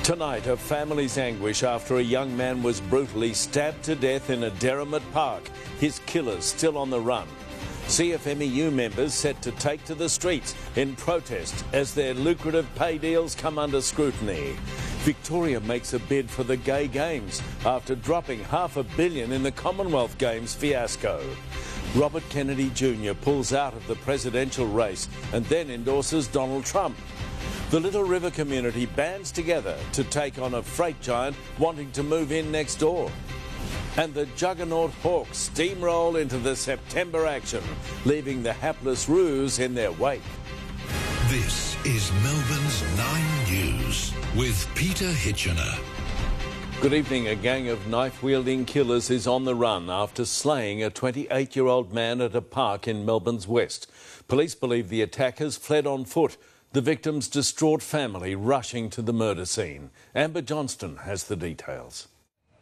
Tonight, a family's anguish after a young man was brutally stabbed to death in a Derrimut park. His killer's still on the run. CFMEU members set to take to the streets in protest as their lucrative pay deals come under scrutiny. Victoria makes a bid for the Gay Games after dropping $500 million in the Commonwealth Games fiasco. Robert Kennedy Jr. pulls out of the presidential race and then endorses Donald Trump. The Little River community bands together to take on a freight giant wanting to move in next door. And the juggernaut Hawks steamroll into the September action, leaving the hapless Roos in their wake. This is Melbourne's 9 News with Peter Hitchener. Good evening. A gang of knife-wielding killers is on the run after slaying a 28-year-old man at a park in Melbourne's west. Police believe the attackers fled on foot. The victim's distraught family rushing to the murder scene. Amber Johnston has the details.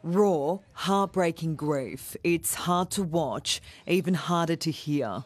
Raw, heartbreaking grief. It's hard to watch, even harder to hear.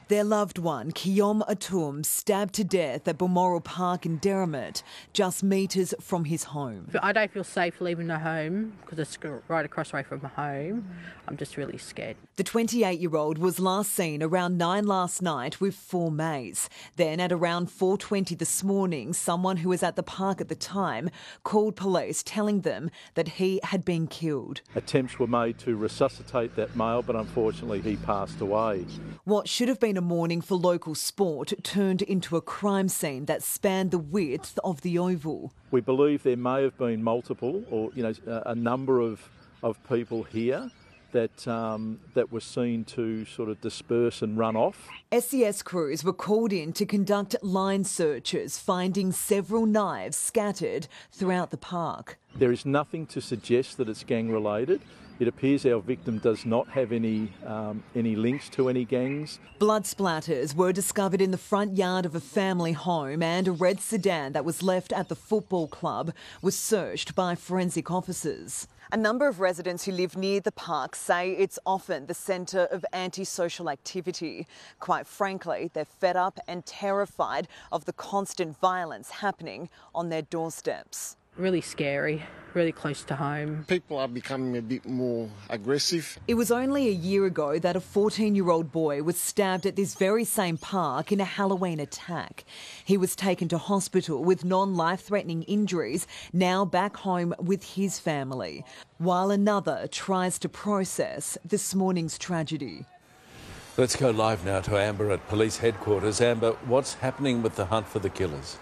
Their loved one, Kiom Atum, stabbed to death at Balmoral Park in Derrimut, just metres from his home. I don't feel safe leaving the home because it's right across the way from my home. I'm just really scared. The 28-year-old was last seen around 9 last night with 4 mates. Then at around 4:20 this morning, someone who was at the park at the time called police telling them that he had been killed. Attempts were made to resuscitate that male, but unfortunately he passed away. What should have been a morning for local sport turned into a crime scene that spanned the width of the Oval. We believe there may have been multiple or a number of people here that were seen to sort of disperse and run off. SES crews were called in to conduct line searches, finding several knives scattered throughout the park. There is nothing to suggest that it's gang related. It appears our victim does not have any links to any gangs. Blood splatters were discovered in the front yard of a family home, and a red sedan that was left at the football club was searched by forensic officers. A number of residents who live near the park say it's often the centre of antisocial activity. Quite frankly, they're fed up and terrified of the constant violence happening on their doorsteps. Really scary, really close to home. People are becoming a bit more aggressive. It was only a year ago that a 14-year-old boy was stabbed at this very same park in a Halloween attack. He was taken to hospital with non-life-threatening injuries, now back home with his family, while another tries to process this morning's tragedy. Let's go live now to Amber at police headquarters. Amber, what's happening with the hunt for the killers?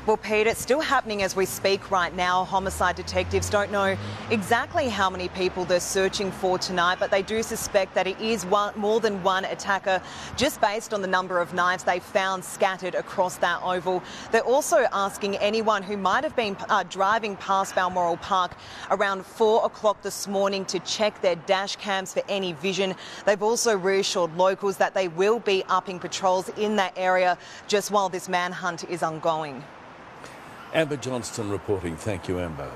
Well, Pete, it's still happening as we speak right now. Homicide detectives don't know exactly how many people they're searching for tonight, but they do suspect that it is more than one attacker, just based on the number of knives they found scattered across that oval. They're also asking anyone who might have been driving past Balmoral Park around 4 o'clock this morning to check their dash cams for any vision. They've also reassured locals that they will be upping patrols in that area just while this manhunt is ongoing. Amber Johnston reporting. Thank you, Amber.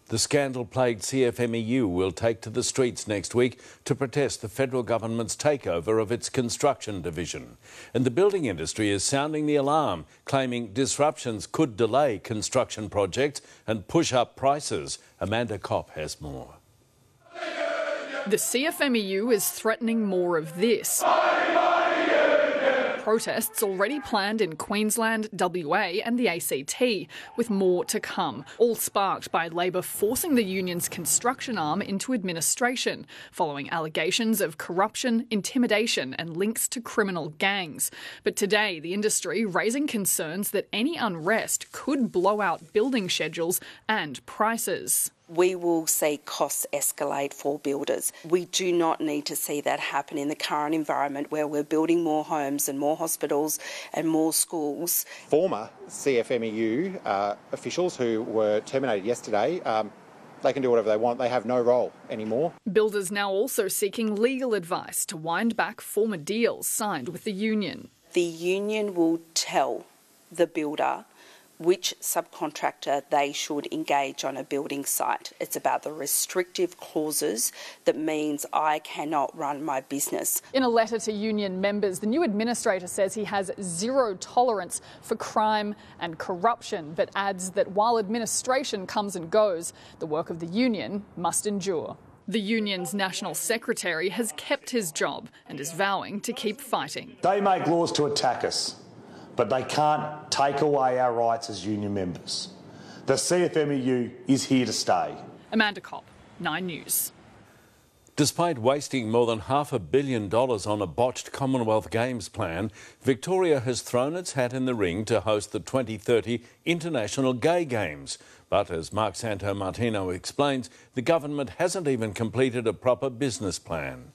The scandal-plagued CFMEU will take to the streets next week to protest the federal government's takeover of its construction division. And the building industry is sounding the alarm, claiming disruptions could delay construction projects and push up prices. Amanda Kopp has more. The CFMEU is threatening more of this. Protests already planned in Queensland, WA and the ACT, with more to come, all sparked by Labor forcing the union's construction arm into administration, following allegations of corruption, intimidation and links to criminal gangs. But today, the industry raising concerns that any unrest could blow out building schedules and prices. We will see costs escalate for builders. We do not need to see that happen in the current environment where we're building more homes and more hospitals and more schools. Former CFMEU officials who were terminated yesterday, they can do whatever they want. They have no role anymore. Builders now also seeking legal advice to wind back former deals signed with the union. The union will tell the builder which subcontractor they should engage on a building site. It's about the restrictive clauses that means I cannot run my business. In a letter to union members, the new administrator says he has zero tolerance for crime and corruption, but adds that while administration comes and goes, the work of the union must endure. The union's national secretary has kept his job and is vowing to keep fighting. They make laws to attack us, but they can't take away our rights as union members. The CFMEU is here to stay. Amanda Kopp, 9 News. Despite wasting more than $500 million on a botched Commonwealth Games plan, Victoria has thrown its hat in the ring to host the 2030 International Gay Games. But as Mark Santomartino explains, the government hasn't even completed a proper business plan.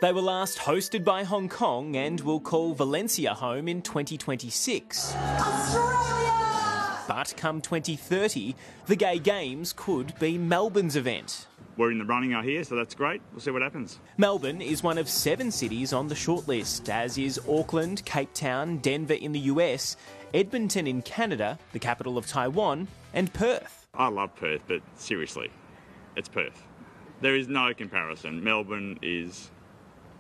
They were last hosted by Hong Kong and will call Valencia home in 2026. Australia! But come 2030, the Gay Games could be Melbourne's event. We're in the running out here, so that's great. We'll see what happens. Melbourne is one of 7 cities on the shortlist, as is Auckland, Cape Town, Denver in the US, Edmonton in Canada, the capital of Taiwan, and Perth. I love Perth, but seriously, it's Perth. There is no comparison. Melbourne is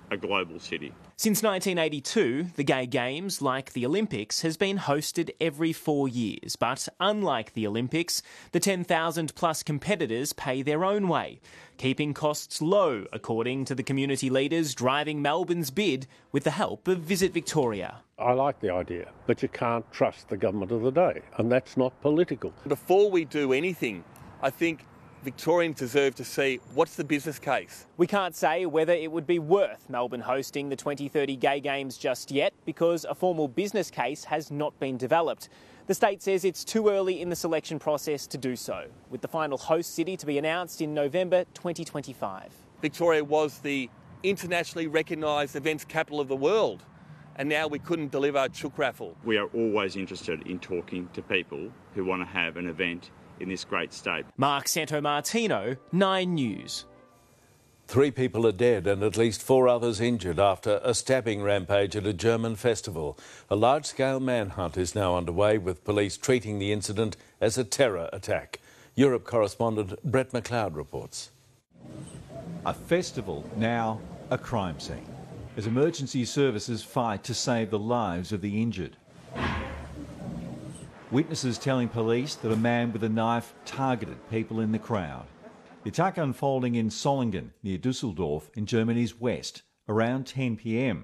a global city. Since 1982, the Gay Games, like the Olympics, has been hosted every 4 years. But unlike the Olympics, the 10,000 plus competitors pay their own way, keeping costs low, according to the community leaders driving Melbourne's bid with the help of Visit Victoria. I like the idea, but you can't trust the government of the day, and that's not political. Before we do anything, I think Victorians deserve to see what's the business case. We can't say whether it would be worth Melbourne hosting the 2030 Gay Games just yet because a formal business case has not been developed. The state says it's too early in the selection process to do so, with the final host city to be announced in November 2025. Victoria was the internationally recognised events capital of the world, and now we couldn't deliver a chook raffle. We are always interested in talking to people who want to have an event in this great state. Mark Santomartino, 9 News. 3 people are dead and at least 4 others injured after a stabbing rampage at a German festival. A large-scale manhunt is now underway, with police treating the incident as a terror attack. Europe correspondent Brett McLeod reports. A festival, now a crime scene, as emergency services fight to save the lives of the injured. Witnesses telling police that a man with a knife targeted people in the crowd. The attack unfolding in Solingen, near Dusseldorf, in Germany's west, around 10 p.m.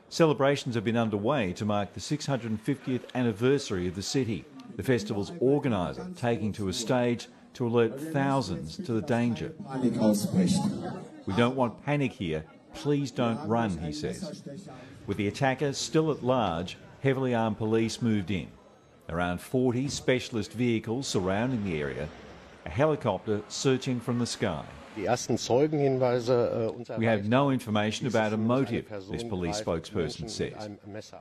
Celebrations have been underway to mark the 650th anniversary of the city. The festival's organiser taking to a stage to alert thousands to the danger. We don't want panic here. Please don't run, he says. With the attacker still at large, heavily armed police moved in. Around 40 specialist vehicles surrounding the area, a helicopter searching from the sky. We have no information about a motive, this police spokesperson says.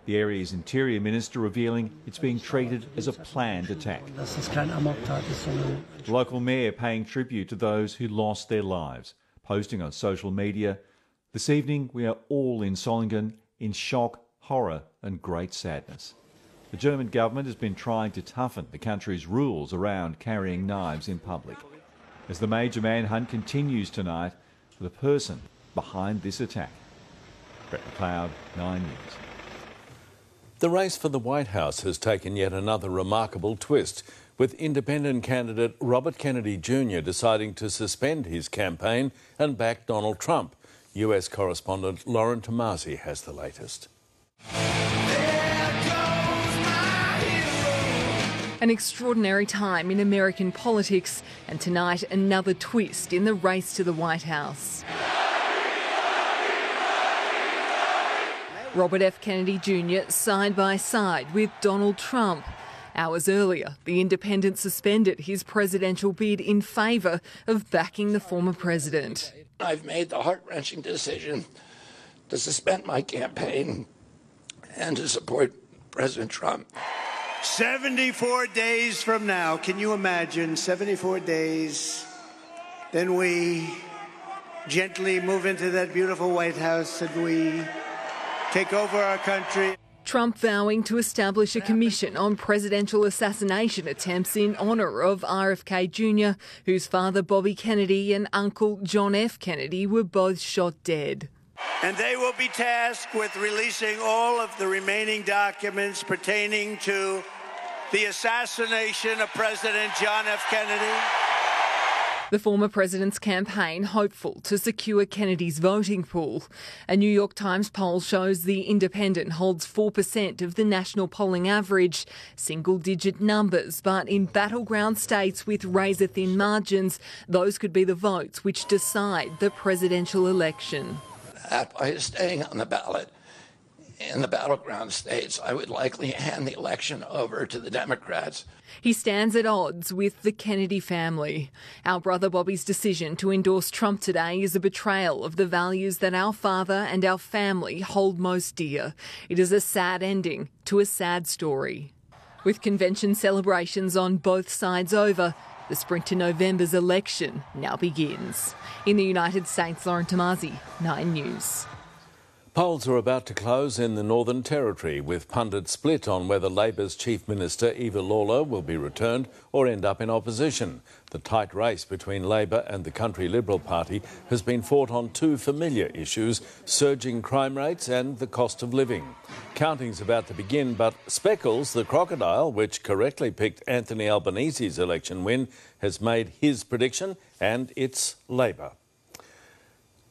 The area's Interior Minister revealing it's being treated as a planned attack. The local mayor paying tribute to those who lost their lives, posting on social media, "This evening we are all in Solingen in shock, horror and great sadness." The German government has been trying to toughen the country's rules around carrying knives in public, as the major manhunt continues tonight for the person behind this attack. Brett McLeod, 9 News. The race for the White House has taken yet another remarkable twist, with independent candidate Robert Kennedy Jr. deciding to suspend his campaign and back Donald Trump. US correspondent Lauren Tomasi has the latest. An extraordinary time in American politics, and tonight another twist in the race to the White House. Robert F. Kennedy Jr. side by side with Donald Trump. Hours earlier, the Independent suspended his presidential bid in favour of backing the former president. I've made the heart-wrenching decision to suspend my campaign and to support President Trump. 74 days from now, can you imagine 74 days? Then we gently move into that beautiful White House and we take over our country. Trump vowing to establish a commission on presidential assassination attempts in honour of RFK Jr., whose father Bobby Kennedy and uncle John F. Kennedy were both shot dead. And they will be tasked with releasing all of the remaining documents pertaining to the assassination of President John F. Kennedy. The former president's campaign hopeful to secure Kennedy's voting pool. A New York Times poll shows the Independent holds 4% of the national polling average, single-digit numbers, but in battleground states with razor-thin margins, those could be the votes which decide the presidential election. By staying on the ballot in the battleground states, I would likely hand the election over to the Democrats. He stands at odds with the Kennedy family. Our brother Bobby's decision to endorse Trump today is a betrayal of the values that our father and our family hold most dear. It is a sad ending to a sad story. With convention celebrations on both sides over, the sprint to November's election now begins. In the United States, Lauren Tomasi, 9 News. Polls are about to close in the Northern Territory, with pundits split on whether Labor's Chief Minister Eva Lawler will be returned or end up in opposition. The tight race between Labor and the Country Liberal Party has been fought on two familiar issues: surging crime rates and the cost of living. Counting's about to begin, but Speckles, the crocodile, which correctly picked Anthony Albanese's election win, has made his prediction, and it's Labor.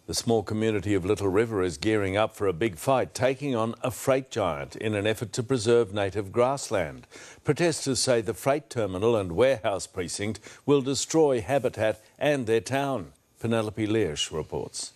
The small community of Little River is gearing up for a big fight, taking on a freight giant in an effort to preserve native grassland. Protesters say the freight terminal and warehouse precinct will destroy habitat and their town. Penelope Learsh reports.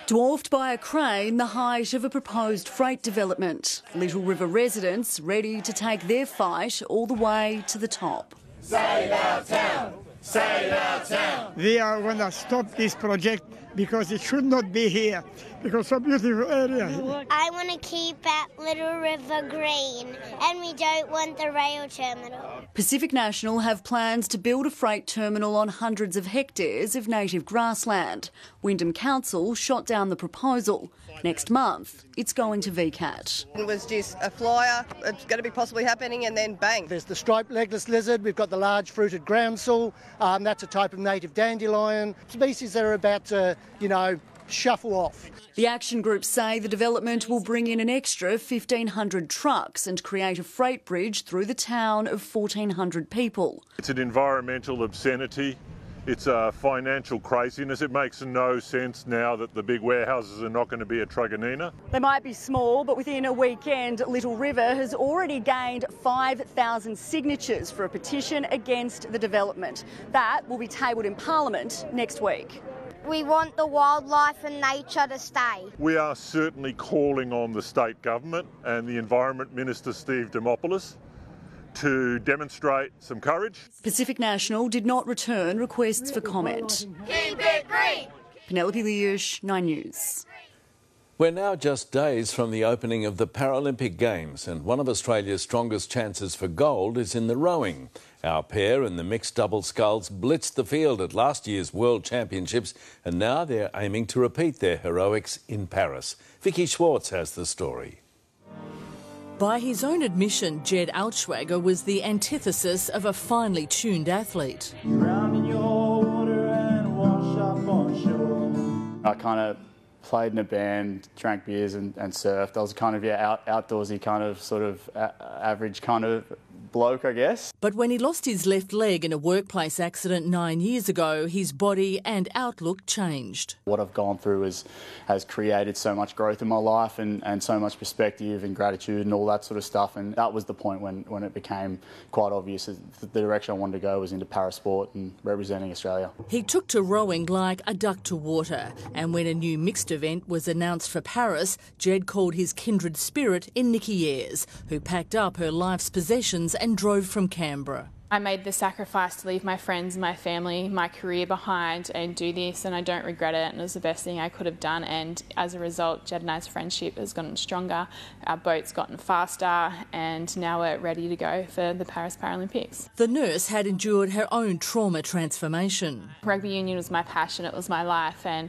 Dwarfed by a crane, the height of a proposed freight development. Little River residents ready to take their fight all the way to the top. Save our town! Save our town! We are going to stop this project because it should not be here, because it's a beautiful area. I want to keep that Little River green, and we don't want the rail terminal. Pacific National have plans to build a freight terminal on hundreds of hectares of native grassland. Wyndham Council shot down the proposal. Next month, it's going to VCAT. It was just a flyer. It's going to be possibly happening, and then bang. There's the striped legless lizard. We've got the large fruited groundsel. That's a type of native dandelion. Species that are about to, shuffle off. The action groups say the development will bring in an extra 1,500 trucks and create a freight bridge through the town of 1,400 people. It's an environmental obscenity. It's a financial craziness. It makes no sense now that the big warehouses are not going to be at Truganina. They might be small, but within a weekend, Little River has already gained 5,000 signatures for a petition against the development. That will be tabled in Parliament next week. We want the wildlife and nature to stay. We are certainly calling on the state government and the Environment Minister, Steve Demopoulos, to demonstrate some courage. Pacific National did not return requests for comment. Keep it green! Penelope Learsh, 9 News. We're now just days from the opening of the Paralympic Games, and one of Australia's strongest chances for gold is in the rowing. Our pair in the mixed double sculls blitzed the field at last year's World Championships, and now they're aiming to repeat their heroics in Paris. Vicky Schwartz has the story. By his own admission, Jed Altschwager was the antithesis of a finely tuned athlete. I kind of played in a band, drank beers and surfed. I was kind of, outdoorsy kind of sort of average kind of bloke, I guess. But when he lost his left leg in a workplace accident 9 years ago, his body and outlook changed. What I've gone through has created so much growth in my life and so much perspective and gratitude and all that sort of stuff. And that was the point when it became quite obvious that the direction I wanted to go was into parasport and representing Australia. He took to rowing like a duck to water. And when a new mixed event was announced for Paris, Jed called his kindred spirit in Nikki Ayres, who packed up her life's possessions and drove from Canberra. I made the sacrifice to leave my friends, my family, my career behind and do this, and I don't regret it, and it was the best thing I could have done. And as a result, Jed and I's friendship has gotten stronger, our boat's gotten faster, and now we're ready to go for the Paris Paralympics. The nurse had endured her own trauma transformation. Rugby union was my passion, it was my life, and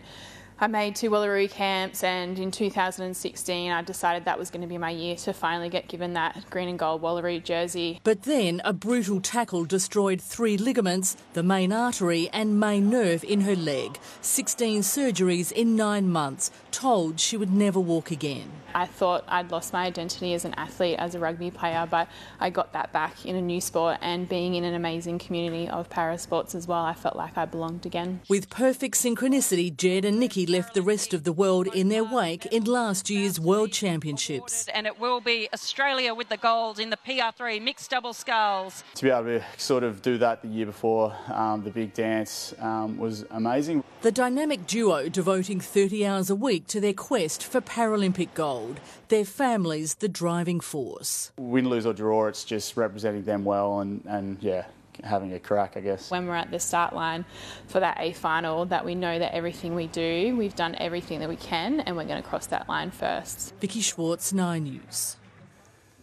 I made 2 Wallaroo camps, and in 2016 I decided that was going to be my year to finally get given that green and gold Wallaroo jersey. But then a brutal tackle destroyed 3 ligaments, the main artery and main nerve in her leg. 16 surgeries in 9 months, told she would never walk again. I thought I'd lost my identity as an athlete, as a rugby player, but I got that back in a new sport, and being in an amazing community of parasports as well, I felt like I belonged again. With perfect synchronicity, Jed and Nikki left the rest of the world in their wake in last year's World Championships. And it will be Australia with the gold in the PR3 mixed double sculls. To be able to sort of do that the year before the big dance was amazing. The dynamic duo devoting 30 hours a week to their quest for Paralympic gold, their families the driving force. Win, lose or draw, it's just representing them well and yeah, having a crack, I guess. When we're at the start line for that A final, that we know that everything we do, we've done everything that we can, and we're going to cross that line first. Vicky Schwartz, 9 News.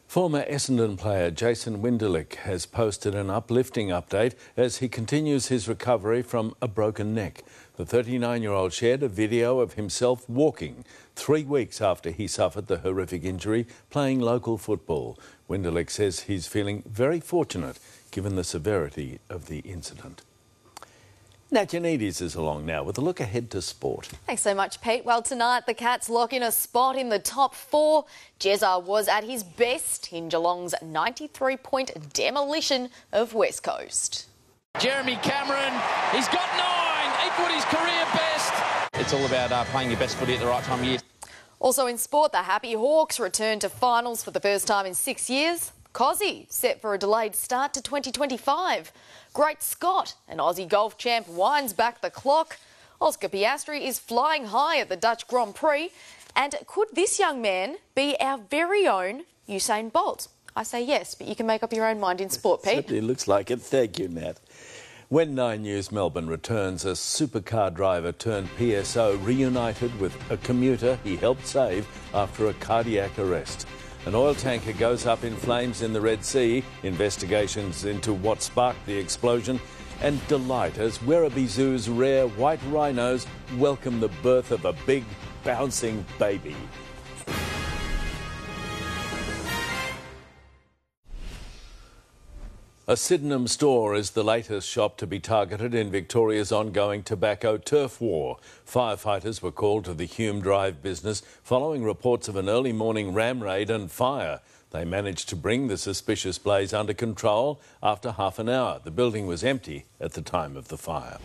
Former Essendon player Jason Winderlich has posted an uplifting update as he continues his recovery from a broken neck. The 39-year-old shared a video of himself walking 3 weeks after he suffered the horrific injury playing local football. Winderlich says he's feeling very fortunate given the severity of the incident. Yoannidis is along now with a look ahead to sport. Thanks so much, Pete. Well, tonight the Cats lock in a spot in the top 4. Jezza was at his best in Geelong's 93-point demolition of West Coast. Jeremy Cameron, he's got 9, equalled his career best. It's all about playing your best footy at the right time of year. Also in sport, the Happy Hawks return to finals for the first time in 6 years. Cozzy set for a delayed start to 2025. Great Scott, an Aussie golf champ, winds back the clock. Oscar Piastri is flying high at the Dutch Grand Prix. And could this young man be our very own Usain Bolt? I say yes, but you can make up your own mind in sport, Pete. Certainly looks like it. Thank you, Nat. When 9 News Melbourne returns, a supercar driver turned PSO reunited with a commuter he helped save after a cardiac arrest. An oil tanker goes up in flames in the Red Sea. Investigations into what sparked the explosion. And delight as Werribee Zoo's rare white rhinos welcome the birth of a big, bouncing baby. A Sydenham store is the latest shop to be targeted in Victoria's ongoing tobacco turf war. Firefighters were called to the Hume Drive business following reports of an early morning ram raid and fire. They managed to bring the suspicious blaze under control after half an hour. The building was empty at the time of the fire.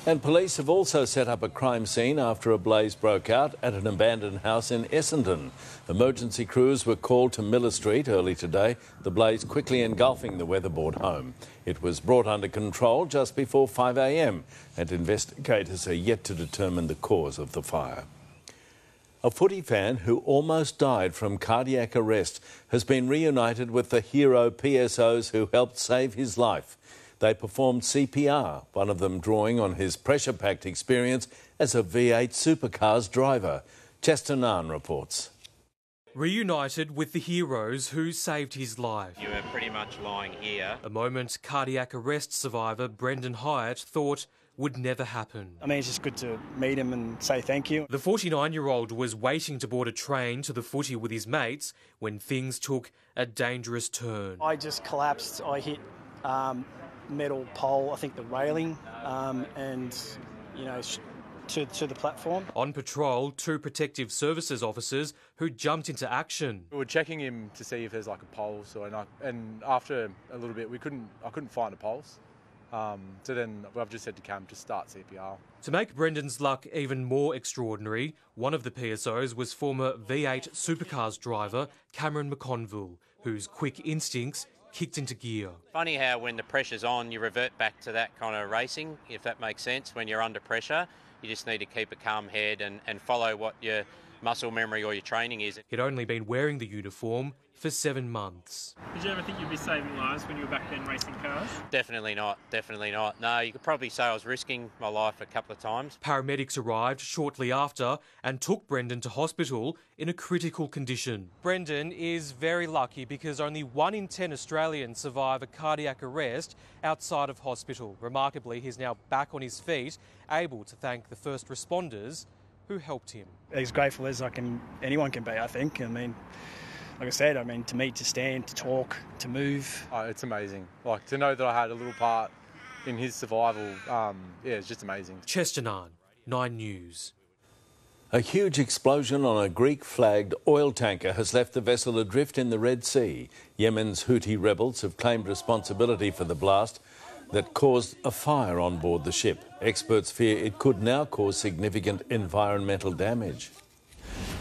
And police have also set up a crime scene after a blaze broke out at an abandoned house in Essendon. Emergency crews were called to Miller Street early today, the blaze quickly engulfing the weatherboard home. It was brought under control just before 5 a.m, and investigators are yet to determine the cause of the fire. A footy fan who almost died from cardiac arrest has been reunited with the hero PSOs who helped save his life. They performed CPR, one of them drawing on his pressure-packed experience as a V8 supercars driver. Chester Nahn reports. Reunited with the heroes who saved his life. You were pretty much lying here. A moment cardiac arrest survivor Brendan Hyatt thought would never happen. I mean, it's just good to meet him and say thank you. The 49-year-old was waiting to board a train to the footy with his mates when things took a dangerous turn. I just collapsed. I hit metal pole, I think the railing, and, you know, to the platform. On patrol, 2 protective services officers who jumped into action. We were checking him to see if there's like a pulse, and after a little bit, I couldn't find a pulse. So then I've just said to Cam to start CPR. To make Brendan's luck even more extraordinary, one of the PSOs was former V8 supercars driver Cameron McConville, whose quick instincts kicked into gear. Funny how when the pressure's on, you revert back to that kind of racing, if that makes sense. When you're under pressure, you just need to keep a calm head and follow what your muscle memory or your training is. He'd only been wearing the uniform for 7 months. Did you ever think you'd be saving lives when you were back then racing cars? Definitely not, definitely not. No, you could probably say I was risking my life a couple of times. Paramedics arrived shortly after and took Brendan to hospital in a critical condition. Brendan is very lucky because only 1 in 10 Australians survive a cardiac arrest outside of hospital. Remarkably, he's now back on his feet, able to thank the first responders who helped him. As grateful as anyone can be, I think. I mean, like I said, to meet, to stand, to talk, to move. Oh, it's amazing. Like, to know that I had a little part in his survival, it's just amazing. Chesternan, 9 News. A huge explosion on a Greek-flagged oil tanker has left the vessel adrift in the Red Sea. Yemen's Houthi rebels have claimed responsibility for the blast that caused a fire on board the ship. Experts fear it could now cause significant environmental damage.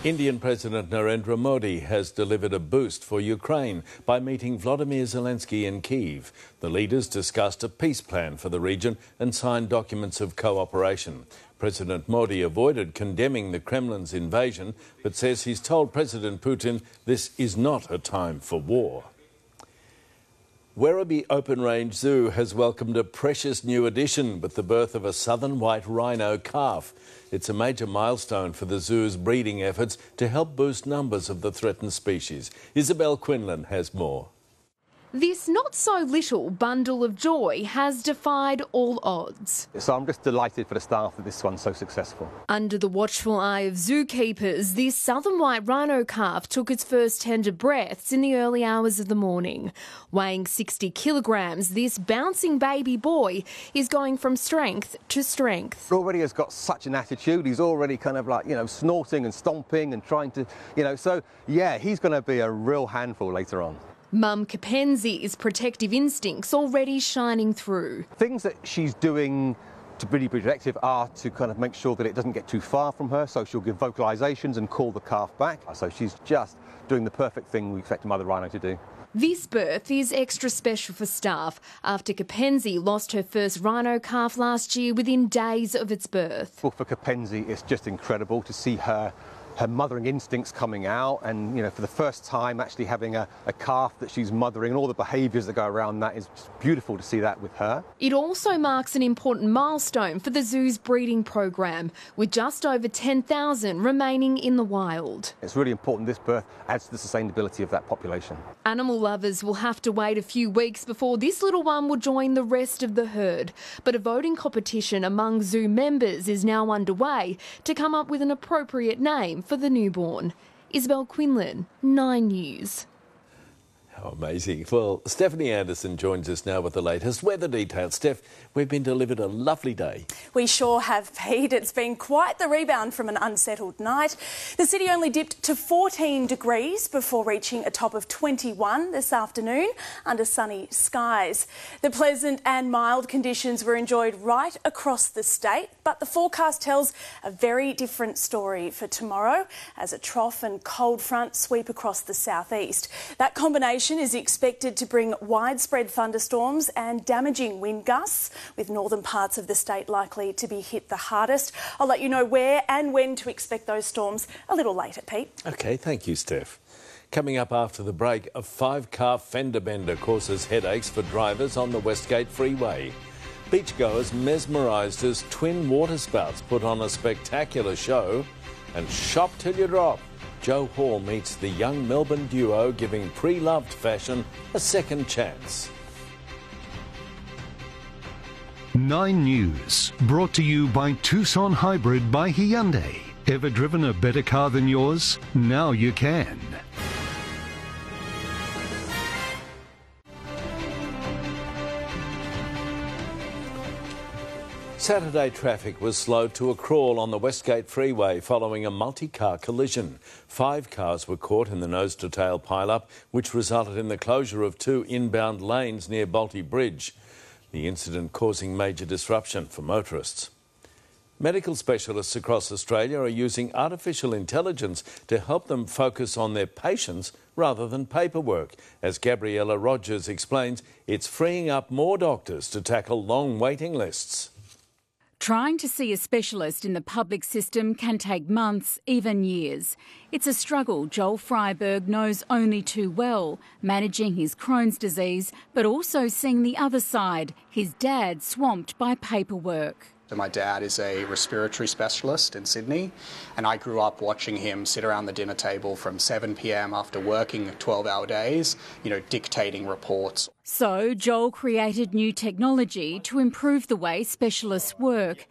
Indian President Narendra Modi has delivered a boost for Ukraine by meeting Vladimir Zelensky in Kyiv. The leaders discussed a peace plan for the region and signed documents of cooperation. President Modi avoided condemning the Kremlin's invasion, but says he's told President Putin this is not a time for war. Werribee Open Range Zoo has welcomed a precious new addition with the birth of a southern white rhino calf. It's a major milestone for the zoo's breeding efforts to help boost numbers of the threatened species. Isabel Quinlan has more. This not-so-little bundle of joy has defied all odds. So I'm just delighted for the staff that this one's so successful. Under the watchful eye of zookeepers, this southern white rhino calf took its first tender breaths in the early hours of the morning. Weighing 60 kilograms, this bouncing baby boy is going from strength to strength. Already has got such an attitude. He's already kind of like, snorting and stomping and trying to, so yeah, he's going to be a real handful later on. Mum Kapenzi's protective instincts already shining through. Things that she's doing to really be protective are to kind of make sure that it doesn't get too far from her, so she'll give vocalisations and call the calf back. So she's just doing the perfect thing we expect a mother rhino to do. This birth is extra special for staff after Kapenzi lost her first rhino calf last year within days of its birth. Well, for Kapenzi, it's just incredible to see her mothering instincts coming out and, for the first time actually having a calf that she's mothering and all the behaviours that go around that is just beautiful to see that with her. It also marks an important milestone for the zoo's breeding program, with just over 10,000 remaining in the wild. It's really important this birth adds to the sustainability of that population. Animal lovers will have to wait a few weeks before this little one will join the rest of the herd, but a voting competition among zoo members is now underway to come up with an appropriate name for the newborn. Isabel Quinlan, 9 News. How amazing. Well, Stephanie Anderson joins us now with the latest weather details. Steph, we've been delivered a lovely day. We sure have, Pete. It's been quite the rebound from an unsettled night. The city only dipped to 14 degrees before reaching a top of 21 this afternoon under sunny skies. The pleasant and mild conditions were enjoyed right across the state, but the forecast tells a very different story for tomorrow as a trough and cold front sweep across the southeast. That combination is expected to bring widespread thunderstorms and damaging wind gusts, with northern parts of the state likely to be hit the hardest. I'll let you know where and when to expect those storms a little later, Pete. OK, thank you, Steph. Coming up after the break, a 5-car fender bender causes headaches for drivers on the Westgate Freeway. Beachgoers mesmerised as twin waterspouts put on a spectacular show. And shop till you drop. Joe Hall meets the young Melbourne duo giving pre-loved fashion a second chance. 9 News, brought to you by Tucson Hybrid by Hyundai. Ever driven a better car than yours? Now you can. Saturday traffic was slowed to a crawl on the Westgate Freeway following a multi-car collision. 5 cars were caught in the nose-to-tail pile-up, which resulted in the closure of 2 inbound lanes near Bolte Bridge. The incident causing major disruption for motorists. Medical specialists across Australia are using artificial intelligence to help them focus on their patients rather than paperwork. As Gabriella Rogers explains, it's freeing up more doctors to tackle long waiting lists. Trying to see a specialist in the public system can take months, even years. It's a struggle Joel Freiberg knows only too well, managing his Crohn's disease, but also seeing the other side, his dad swamped by paperwork. So my dad is a respiratory specialist in Sydney, and I grew up watching him sit around the dinner table from 7 p.m. after working 12-hour days, dictating reports. So Joel created new technology to improve the way specialists work.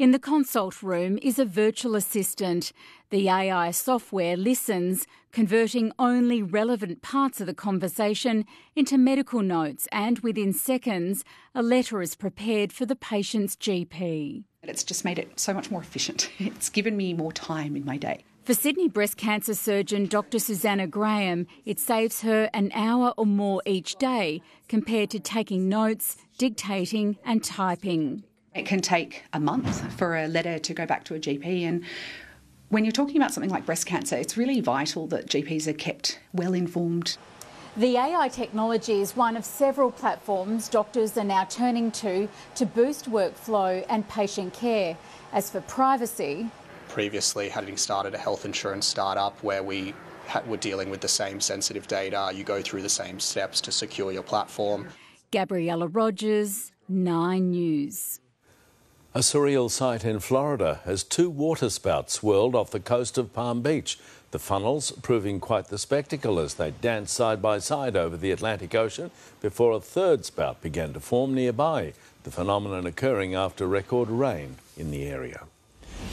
In the consult room is a virtual assistant. The AI software listens, converting only relevant parts of the conversation into medical notes, and within seconds, a letter is prepared for the patient's GP. It's just made it so much more efficient. It's given me more time in my day. For Sydney breast cancer surgeon Dr. Susanna Graham, it saves her an hour or more each day compared to taking notes, dictating and typing. It can take a month for a letter to go back to a GP, and when you're talking about something like breast cancer, it's really vital that GPs are kept well informed. The AI technology is one of several platforms doctors are now turning to boost workflow and patient care. As for privacy, previously, having started a health insurance startup where we were dealing with the same sensitive data, you go through the same steps to secure your platform. Gabriella Rogers, 9 News. A surreal sight in Florida as 2 water spouts swirled off the coast of Palm Beach. The funnels proving quite the spectacle as they danced side by side over the Atlantic Ocean before a third spout began to form nearby, the phenomenon occurring after record rain in the area.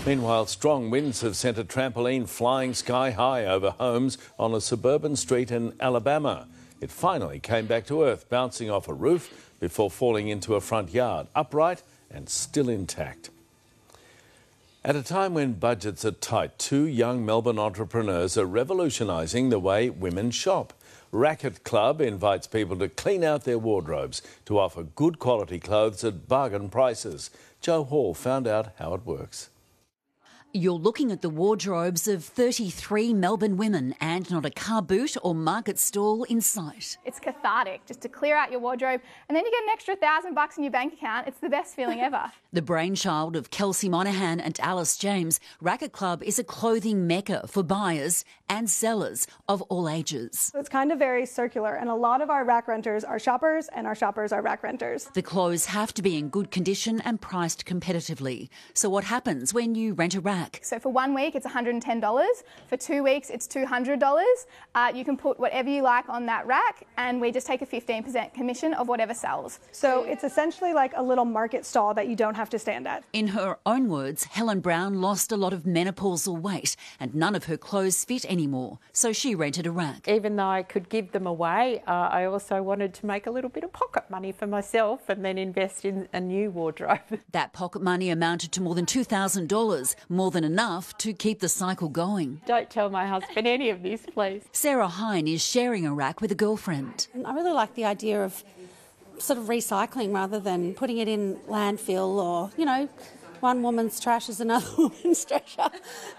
Meanwhile, strong winds have sent a trampoline flying sky high over homes on a suburban street in Alabama. It finally came back to earth, bouncing off a roof before falling into a front yard, upright and still intact. At a time when budgets are tight, 2 young Melbourne entrepreneurs are revolutionising the way women shop. Racket Club invites people to clean out their wardrobes to offer good quality clothes at bargain prices. Joe Hall found out how it works. You're looking at the wardrobes of 33 Melbourne women and not a car boot or market stall in sight. It's cathartic just to clear out your wardrobe and then you get an extra $1,000 in your bank account. It's the best feeling ever. The brainchild of Kelsey Monahan and Alice James, Racket Club is a clothing mecca for buyers and sellers of all ages. So it's kind of very circular, and a lot of our rack renters are shoppers and our shoppers are rack renters. The clothes have to be in good condition and priced competitively. So what happens when you rent a rack? So for 1 week, it's $110. For 2 weeks, it's $200. You can put whatever you like on that rack, and we just take a 15% commission of whatever sells. So it's essentially like a little market stall that you don't have to stand at. In her own words, Helen Brown lost a lot of menopausal weight and none of her clothes fit anymore, so she rented a rack. Even though I could give them away, I also wanted to make a little bit of pocket money for myself and then invest in a new wardrobe. That pocket money amounted to more than $2,000, more than enough to keep the cycle going. Don't tell my husband any of this, please. Sarah Hine is sharing a rack with a girlfriend. I really like the idea of sort of recycling rather than putting it in landfill or, you know, one woman's trash is another woman's treasure.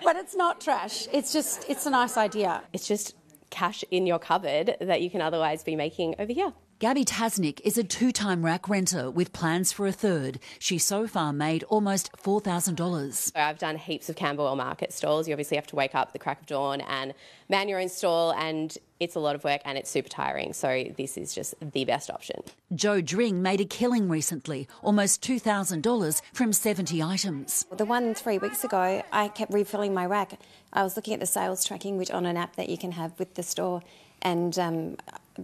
But it's not trash. It's a nice idea. It's just cash in your cupboard that you can otherwise be making over here. Gabby Tasnik is a 2-time rack renter with plans for a third. She's so far made almost $4,000. I've done heaps of Camberwell market stalls. You obviously have to wake up at the crack of dawn and man your own stall, and it's a lot of work and it's super tiring. So this is just the best option. Jo Dring made a killing recently, almost $2,000 from 70 items. The one 3 weeks ago, I kept refilling my rack. I was looking at the sales tracking, which on an app that you can have with the store, and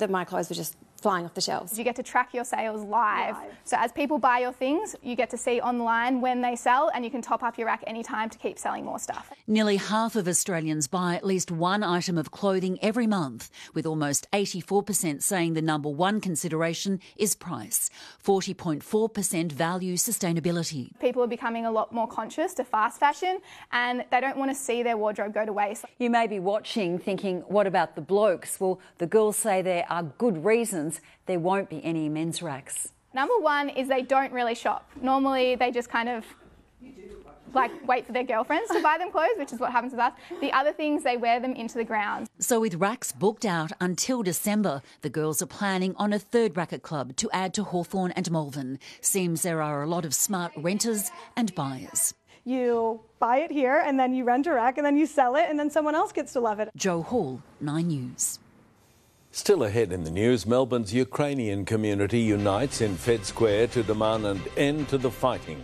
my clothes were just flying off the shelves. You get to track your sales live. So as people buy your things, you get to see online when they sell, and you can top up your rack anytime to keep selling more stuff. Nearly half of Australians buy at least one item of clothing every month, with almost 84% saying the number one consideration is price. 40.4% value sustainability. People are becoming a lot more conscious to fast fashion, and they don't want to see their wardrobe go to waste. You may be watching thinking, what about the blokes? Well, the girls say there are good reasons there won't be any men's racks. Number one is they don't really shop. Normally they just kind of wait for their girlfriends to buy them clothes, which is what happens with us. The other things, they wear them into the ground. So with racks booked out until December, the girls are planning on a third racket club to add to Hawthorn and Malvern. Seems there are a lot of smart renters and buyers. You buy it here and then you rent a rack and then you sell it and then someone else gets to love it. Jo Hall, 9 News. Still ahead in the news, Melbourne's Ukrainian community unites in Fed Square to demand an end to the fighting.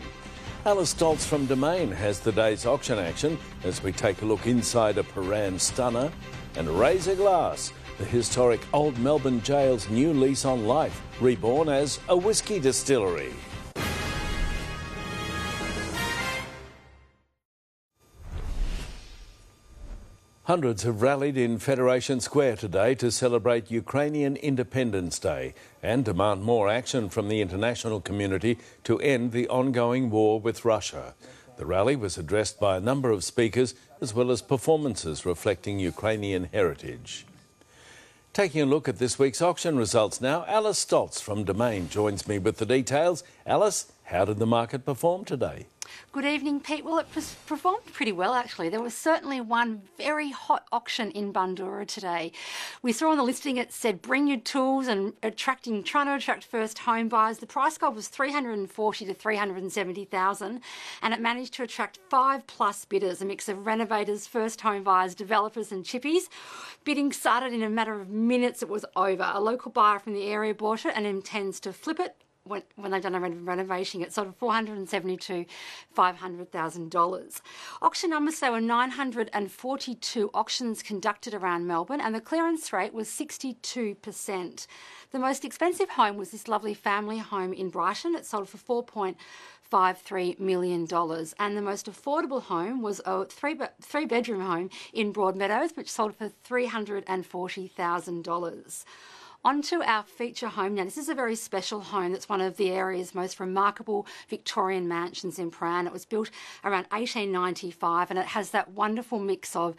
Alice Stoltz from Domain has the day's auction action as we take a look inside a Paran stunner and raise a glass. The historic Old Melbourne Jail's new lease on life, reborn as a whisky distillery. Hundreds have rallied in Federation Square today to celebrate Ukrainian Independence Day and demand more action from the international community to end the ongoing war with Russia. The rally was addressed by a number of speakers as well as performances reflecting Ukrainian heritage. Taking a look at this week's auction results now, Alice Stoltz from Domain joins me with the details. Alice, how did the market perform today? Good evening, Pete. Well, it performed pretty well, actually. There was certainly one very hot auction in Bundoora today. We saw on the listing it said, bring your tools, and trying to attract first home buyers. The price goal was $340,000 to $370,000, and it managed to attract 5+ bidders, a mix of renovators, first home buyers, developers and chippies. Bidding started in a matter of minutes. It was over. A local buyer from the area bought it and intends to flip it when they've done a renovation. It sold for $472,000 to $500,000. Auction numbers, there were 942 auctions conducted around Melbourne, and the clearance rate was 62%. The most expensive home was this lovely family home in Brighton. It sold for $4.53 million. And the most affordable home was a three-bedroom home in Broadmeadows, which sold for $340,000. On to our feature home now. This is a very special home that's one of the area's most remarkable Victorian mansions in Prahran. It was built around 1895, and it has that wonderful mix of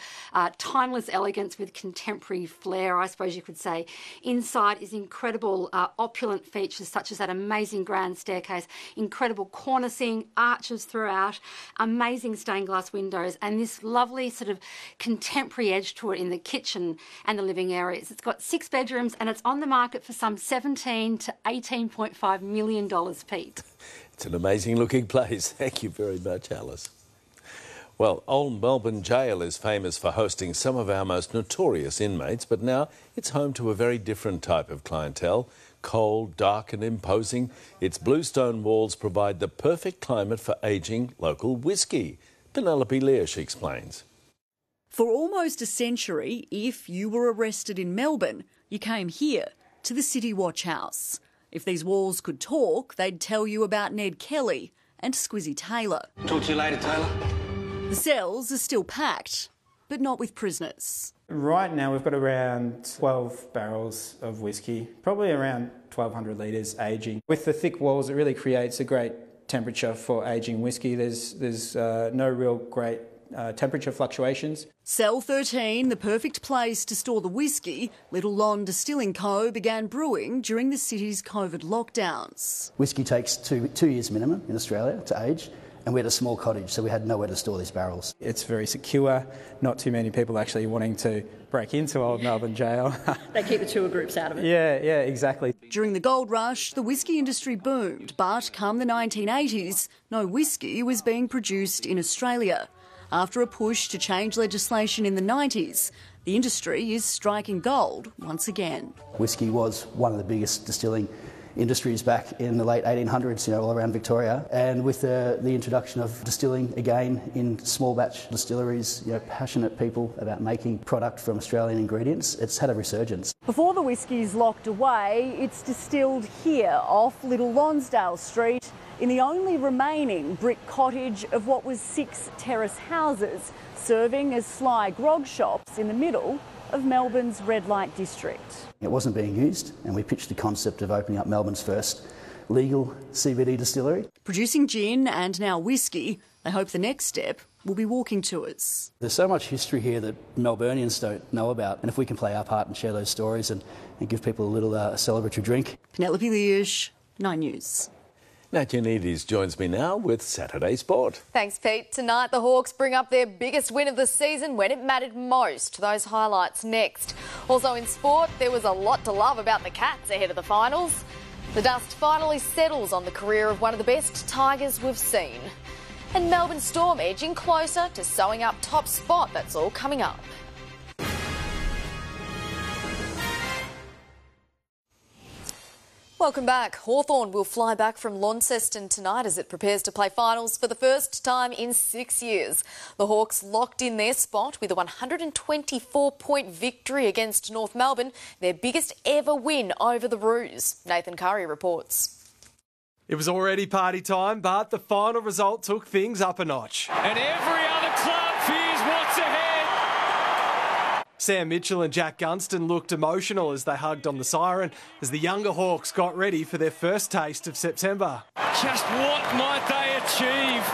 timeless elegance with contemporary flair, I suppose you could say. Inside is incredible opulent features such as that amazing grand staircase, incredible cornicing, arches throughout, amazing stained glass windows, and this lovely sort of contemporary edge to it in the kitchen and the living areas. It's got 6 bedrooms, and it's on the market for some $17 to $18.5 million, Pete. It's an amazing looking place. Thank you very much, Alice. Well, Old Melbourne Jail is famous for hosting some of our most notorious inmates, but now it's home to a very different type of clientele. Cold, dark and imposing, its bluestone walls provide the perfect climate for ageing local whiskey. Penelope Leash explains. For almost a century, if you were arrested in Melbourne, you came here to the City Watch House. If these walls could talk, they'd tell you about Ned Kelly and Squizzy Taylor. Talk to you later, Taylor. The cells are still packed, but not with prisoners. Right now we've got around 12 barrels of whiskey, probably around 1,200 litres aging. With the thick walls, it really creates a great temperature for aging whiskey. There's no real great temperature fluctuations. Cell 13, the perfect place to store the whiskey, Little Lon Distilling Co. began brewing during the city's COVID lockdowns. Whiskey takes two years minimum in Australia to age, and we had a small cottage, so we had nowhere to store these barrels. It's very secure, not too many people actually wanting to break into Old Melbourne Jail. They keep the tour groups out of it. Yeah, exactly. During the gold rush, the whiskey industry boomed, but come the 1980s, no whiskey was being produced in Australia. After a push to change legislation in the 90s, the industry is striking gold once again. Whiskey was one of the biggest distilling industries back in the late 1800s, all around Victoria. And with the introduction of distilling again in small batch distilleries, passionate people about making product from Australian ingredients, it's had a resurgence. Before the whiskey's locked away, it's distilled here off Little Lonsdale Street, in the only remaining brick cottage of what was 6 terrace houses, serving as sly grog shops in the middle of Melbourne's red light district. It wasn't being used, and we pitched the concept of opening up Melbourne's first legal CBD distillery. Producing gin and now whiskey, they hope the next step will be walking tours. There's so much history here that Melburnians don't know about, and if we can play our part and share those stories and give people a little celebratory drink. Penelope Leash, 9 News. Yoannidis joins me now with Saturday Sport. Thanks, Pete. Tonight, the Hawks bring up their biggest win of the season when it mattered most. Those highlights next. Also in sport, there was a lot to love about the Cats ahead of the finals. The dust finally settles on the career of one of the best Tigers we've seen. And Melbourne Storm edging closer to sewing up top spot. That's all coming up. Welcome back. Hawthorn will fly back from Launceston tonight as it prepares to play finals for the first time in 6 years. The Hawks locked in their spot with a 124-point victory against North Melbourne, their biggest ever win over the Roos. Nathan Curry reports. It was already party time, but the final result took things up a notch. And every other club fears what's ahead. Sam Mitchell and Jack Gunston looked emotional as they hugged on the siren as the younger Hawks got ready for their first taste of September. Just what might they achieve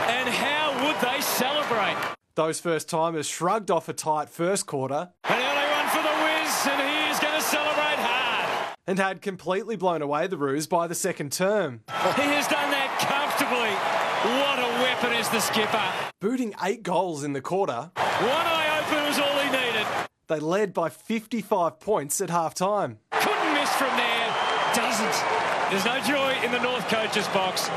and how would they celebrate? Those first-timers shrugged off a tight first quarter. An early one for the Wiz, and he is going to celebrate hard. And had completely blown away the Roos by the second term. He has done that comfortably. What a weapon is the skipper. Booting 8 goals in the quarter. One eye open was all he needed. They led by 55 points at half-time. Couldn't miss from there. Doesn't. There's no joy in the North coach's box.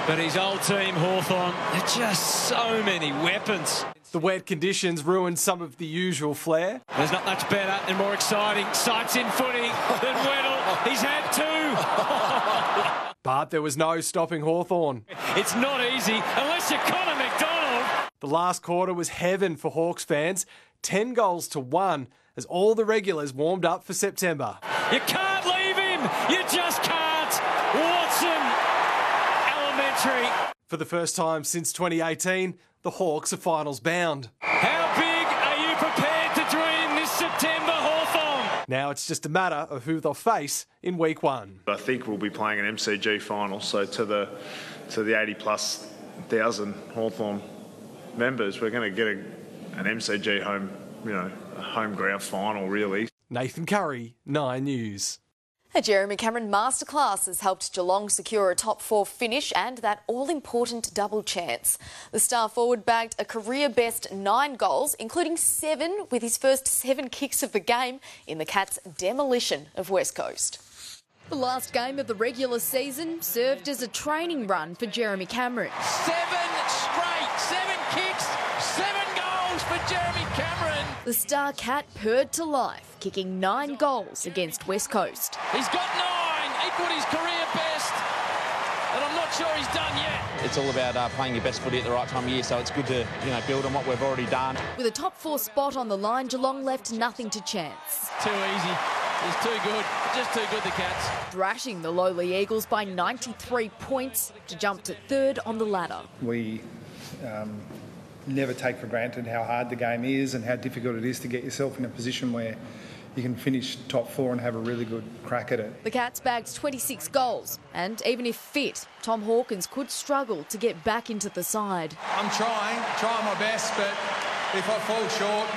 But his old team, Hawthorn, just so many weapons. The wet conditions ruined some of the usual flair. There's not much better and more exciting sights in footy than Weddle. He's had 2. But there was no stopping Hawthorn. It's not easy unless you're Connor McDonald. The last quarter was heaven for Hawks fans. 10 goals to 1 as all the regulars warmed up for September. You can't leave him. You just can't. Watson. Elementary. For the first time since 2018, the Hawks are finals bound. How big are you prepared to dream this September, Hawthorn? Now it's just a matter of who they'll face in week 1. I think we'll be playing an MCG final, so to the 80+ thousand Hawthorn members, we're going to get an MCG home, a home ground final really. Nathan Curry, 9 News. A Jeremy Cameron masterclass has helped Geelong secure a top 4 finish and that all-important double chance. The star forward bagged a career-best 9 goals, including 7 with his first 7 kicks of the game in the Cats' demolition of West Coast. The last game of the regular season served as a training run for Jeremy Cameron. 7 straight, 7 kicks, 7 goals for Jeremy Cameron. The star Cat purred to life, kicking 9 goals against West Coast. He's got 9, equalled his career best, and I'm not sure he's done yet. It's all about playing your best footy at the right time of year, so it's good to build on what we've already done. With a top 4 spot on the line, Geelong left nothing to chance. Too easy. He's too good. Just too good, the Cats. Thrashing the lowly Eagles by 93 points to jump to 3rd on the ladder. We never take for granted how hard the game is and how difficult it is to get yourself in a position where you can finish top 4 and have a really good crack at it. The Cats bagged 26 goals, and even if fit, Tom Hawkins could struggle to get back into the side. I'm trying my best, but if I fall short,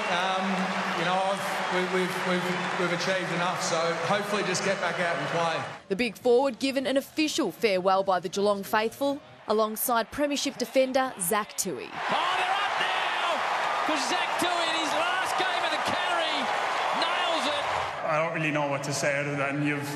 we've achieved enough, so hopefully just get back out and play. The big forward given an official farewell by the Geelong faithful, alongside Premiership defender Zach Toohey. Oh, they're up now! Because Zach Toohey in his last game of the Cattery nails it. I don't really know what to say other than you've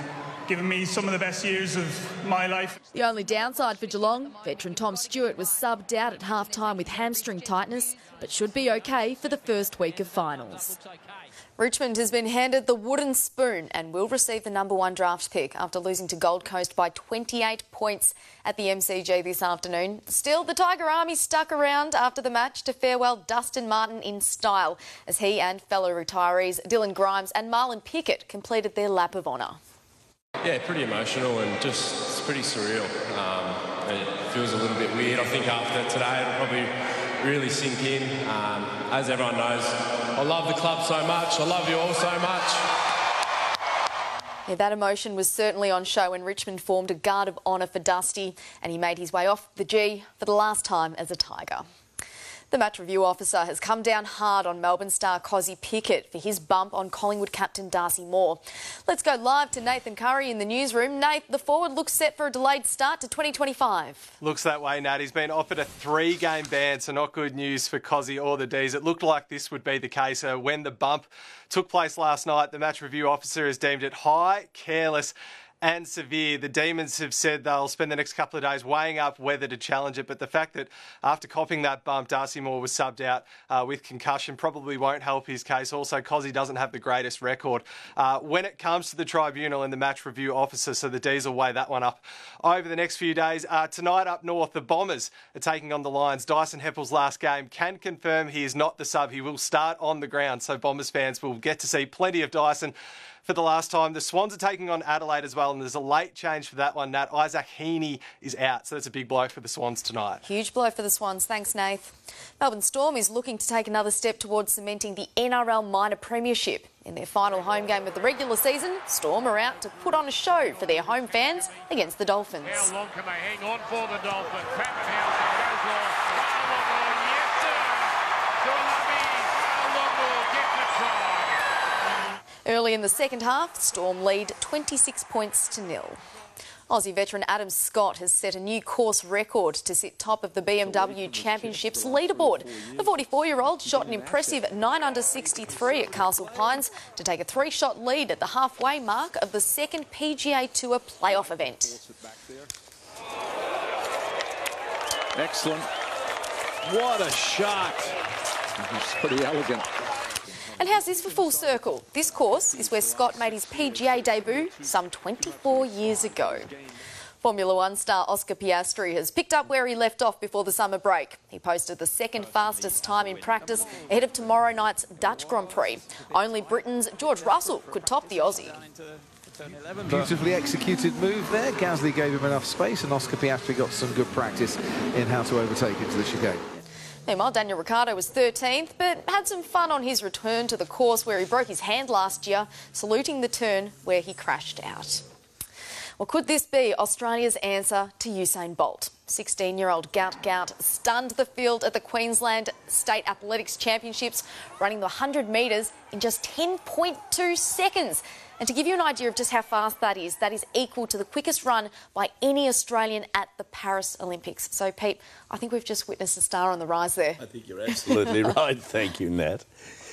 given me some of the best years of my life. The only downside for Geelong, veteran Tom Stewart was subbed out at half-time with hamstring tightness, but should be okay for the first week of finals. Richmond has been handed the wooden spoon and will receive the #1 draft pick after losing to Gold Coast by 28 points at the MCG this afternoon. Still, the Tiger Army stuck around after the match to farewell Dustin Martin in style as he and fellow retirees Dylan Grimes and Marlon Pickett completed their lap of honour. Yeah, pretty emotional and just it's pretty surreal. It feels a little bit weird. I think after today it'll probably really sink in. As everyone knows, I love the club so much. I love you all so much. Yeah, that emotion was certainly on show when Richmond formed a guard of honour for Dusty and he made his way off the G for the last time as a Tiger. The match review officer has come down hard on Melbourne star Cozzy Pickett for his bump on Collingwood captain Darcy Moore. Let's go live to Nathan Curry in the newsroom. Nath, the forward looks set for a delayed start to 2025. Looks that way, Nat. He's been offered a 3-game ban, so not good news for Cozzy or the D's. It looked like this would be the case when the bump took place last night. The match review officer has deemed it high, careless and severe. The Demons have said they'll spend the next couple of days weighing up whether to challenge it, but the fact that after copping that bump, Darcy Moore was subbed out with concussion probably won't help his case. Also, Cozzy doesn't have the greatest record when it comes to the tribunal and the match review officer, so the D's will weigh that one up over the next few days. Tonight up north, the Bombers are taking on the Lions. Dyson Heppel's last game can confirm he is not the sub. He will start on the ground, so Bombers fans will get to see plenty of Dyson. for the last time. The Swans are taking on Adelaide as well, and there's a late change for that one, Nat. Isaac Heaney is out, so that's a big blow for the Swans tonight. Huge blow for the Swans. Thanks, Nath. Melbourne Storm is looking to take another step towards cementing the NRL Minor Premiership. In their final home game of the regular season, Storm are out to put on a show for their home fans against the Dolphins. How long can they hang on for the Dolphins? Pappenhausen goes long. Yes, sir. Get the try. Early in the second half, Storm lead 26 points to 0. Aussie veteran Adam Scott has set a new course record to sit top of the BMW Championships leaderboard. The 44-year-old shot an impressive 9 under 63 at Castle Pines to take a 3-shot lead at the halfway mark of the second PGA Tour playoff event. Excellent. What a shot. It's pretty elegant. And how's this for full circle? This course is where Scott made his PGA debut some 24 years ago. Formula One star Oscar Piastri has picked up where he left off before the summer break. He posted the second fastest time in practice ahead of tomorrow night's Dutch Grand Prix. Only Britain's George Russell could top the Aussie. Beautifully executed move there. Gasly gave him enough space, and Oscar Piastri got some good practice in how to overtake into the chicane. Meanwhile, Daniel Ricciardo was 13th, but had some fun on his return to the course where he broke his hand last year, saluting the turn where he crashed out. Well, could this be Australia's answer to Usain Bolt? 16-year-old Gout stunned the field at the Queensland State Athletics Championships, running the 100 metres in just 10.2 seconds. And to give you an idea of just how fast that is equal to the quickest run by any Australian at the Paris Olympics. So, Pete, I think we've just witnessed a star on the rise there. I think you're absolutely right. Thank you, Nat.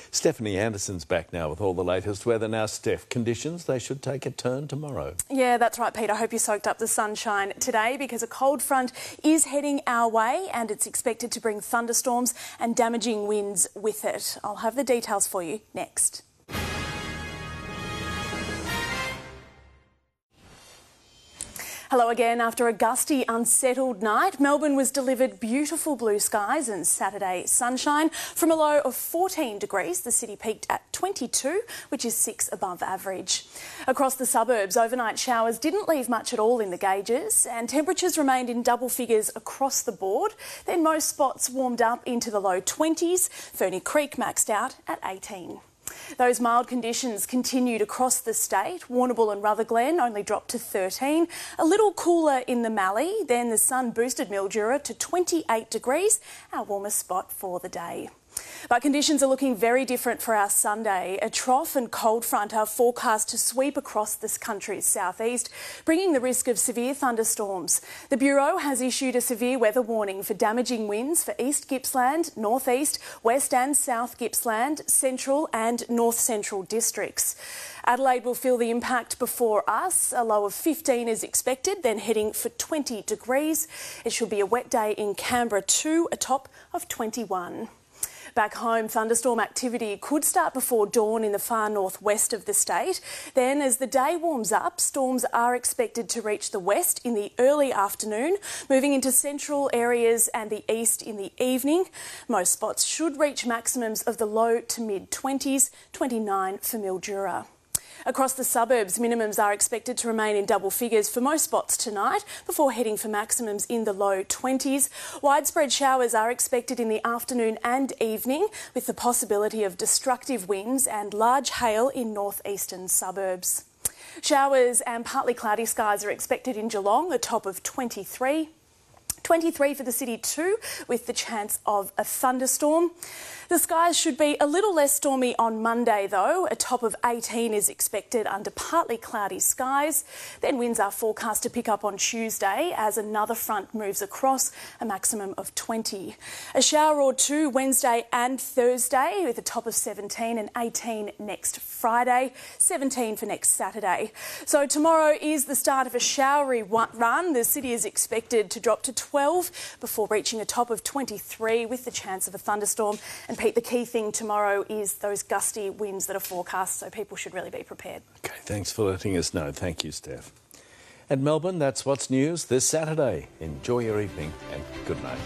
Stephanie Anderson's back now with all the latest weather. Now, Steph, conditions, they should take a turn tomorrow. Yeah, that's right, Pete. I hope you soaked up the sunshine today because a cold front is heading our way and it's expected to bring thunderstorms and damaging winds with it. I'll have the details for you next. Hello again. After a gusty, unsettled night, Melbourne was delivered beautiful blue skies and Saturday sunshine. From a low of 14 degrees, the city peaked at 22, which is 6 above average. Across the suburbs, overnight showers didn't leave much at all in the gauges and temperatures remained in double figures across the board. Then most spots warmed up into the low 20s. Ferny Creek maxed out at 18. Those mild conditions continued across the state. Warrnambool and Rutherglen only dropped to 13. A little cooler in the Mallee. Then the sun boosted Mildura to 28 degrees, our warmest spot for the day. But conditions are looking very different for our Sunday. A trough and cold front are forecast to sweep across this country's southeast, bringing the risk of severe thunderstorms. The Bureau has issued a severe weather warning for damaging winds for East Gippsland, Northeast, West and South Gippsland, Central and North Central districts. Adelaide will feel the impact before us. A low of 15 is expected, then heading for 20 degrees. It should be a wet day in Canberra too, a top of 21. Back home, thunderstorm activity could start before dawn in the far northwest of the state. Then, as the day warms up, storms are expected to reach the west in the early afternoon, moving into central areas and the east in the evening. Most spots should reach maximums of the low to mid-20s, 29 for Mildura. Across the suburbs, minimums are expected to remain in double figures for most spots tonight before heading for maximums in the low 20s. Widespread showers are expected in the afternoon and evening with the possibility of destructive winds and large hail in northeastern suburbs. Showers and partly cloudy skies are expected in Geelong, a top of 23. 23 for the city too, with the chance of a thunderstorm. The skies should be a little less stormy on Monday though. A top of 18 is expected under partly cloudy skies. Then winds are forecast to pick up on Tuesday as another front moves across, a maximum of 20. A shower or two Wednesday and Thursday with a top of 17 and 18 next Friday, 17 for next Saturday. So tomorrow is the start of a showery run. The city is expected to drop to 12 before reaching a top of 23 with the chance of a thunderstorm. And Pete, the key thing tomorrow is those gusty winds that are forecast, so people should really be prepared. OK, thanks for letting us know. Thank you, Steph. And Melbourne, that's what's news this Saturday. Enjoy your evening and good night.